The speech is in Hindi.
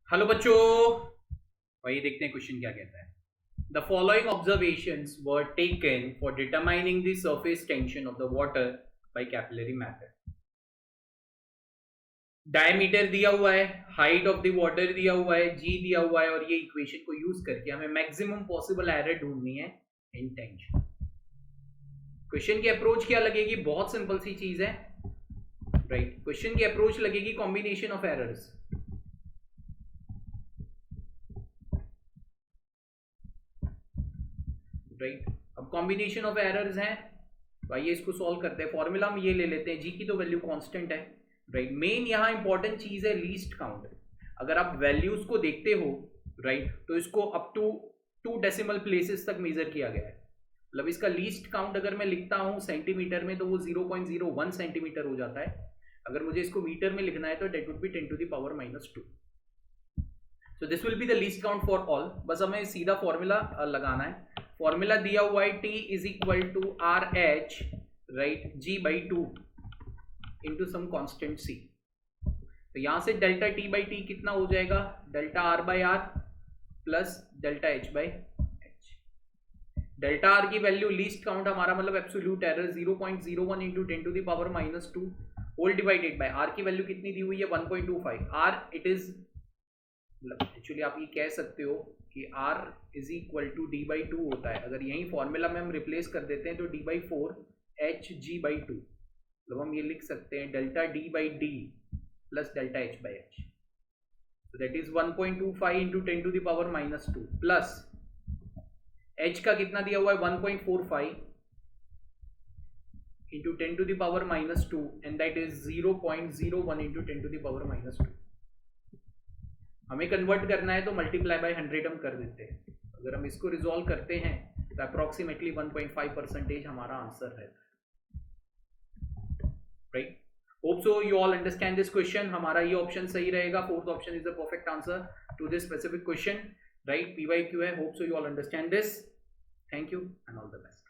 हेलो बच्चों, वही देखते हैं क्वेश्चन क्या कहता है। The following observations were taken for determining the surface tension of the water bye capillary method. Diameter दिया हुआ है, हाइट ऑफ द वाटर दिया हुआ है, जी दिया हुआ है, और ये इक्वेशन को यूज करके हमें मैक्सिमम पॉसिबल एरर ढूंढनी है इन टेंशन। क्वेश्चन की अप्रोच क्या लगेगी? बहुत सिंपल सी चीज है, राइट। क्वेश्चन की अप्रोच लगेगी कॉम्बिनेशन ऑफ एरर्स। राइट, अब कॉम्बिनेशन ऑफ एरर्स हैं तो आइए इसको सॉल्व करते हैं। फॉर्मूला हम ये ले लेते हैं, जी की तो वैल्यू कांस्टेंट है, राइट। मेन यहाँ इंपॉर्टेंट चीज है लीस्ट काउंट। अगर आप वैल्यूज को देखते हो, राइट, तो इसको अप टू 2 डेसिमल प्लेसेस तक मेजर किया गया है। मतलब इसका लीस्ट काउंट अगर मैं लिखता हूँ सेंटीमीटर में तो वो 0.01 सेंटीमीटर हो जाता है। अगर मुझे इसको मीटर में लिखना है तो that would be 10 to the power -2। So this will be the least count for all. बस हमें सीधा फॉर्मूला लगाना है। फॉर्मूला दिया हुआ है T is equal to R H, right, g by 2 into some constant C। तो यहां से डेल्टा T बाई टी कितना हो जाएगा? Delta R by R plus delta H by H. Delta R की वैल्यू लीस्ट काउंट हमारा मतलब absolute error 0.01 into 10 to the power -2 whole divided by R की वैल्यू कितनी दी हुई है? 1.25। R इट इज, एक्चुअली आप ये कह सकते हो कि R is equal to D by 2 होता है। अगर यही फॉर्मूला में हम रिप्लेस कर देते हैं तो D by 4 H G by 2, मतलब हम ये लिख सकते हैं delta D by D plus delta H by H. So that is 1.25 into 10 to the power -2 plus H का कितना दिया हुआ है? 1.45 into 10 to the power -2 and that is 0.01 into 10 to the power -2। हमें कन्वर्ट करना है तो मल्टीप्लाई बाय 100 हम कर देते हैं। अगर हम इसको रिजॉल्व करते हैं तो अप्रोक्सीमेटली 1.5% हमारा आंसर रहता है, right. Hope so you all understand this question. हमारा ये ऑप्शन सही रहेगा, fourth option is the perfect answer to this specific question, right. PYQ है। Hope so you all understand this. Thank you and all the best.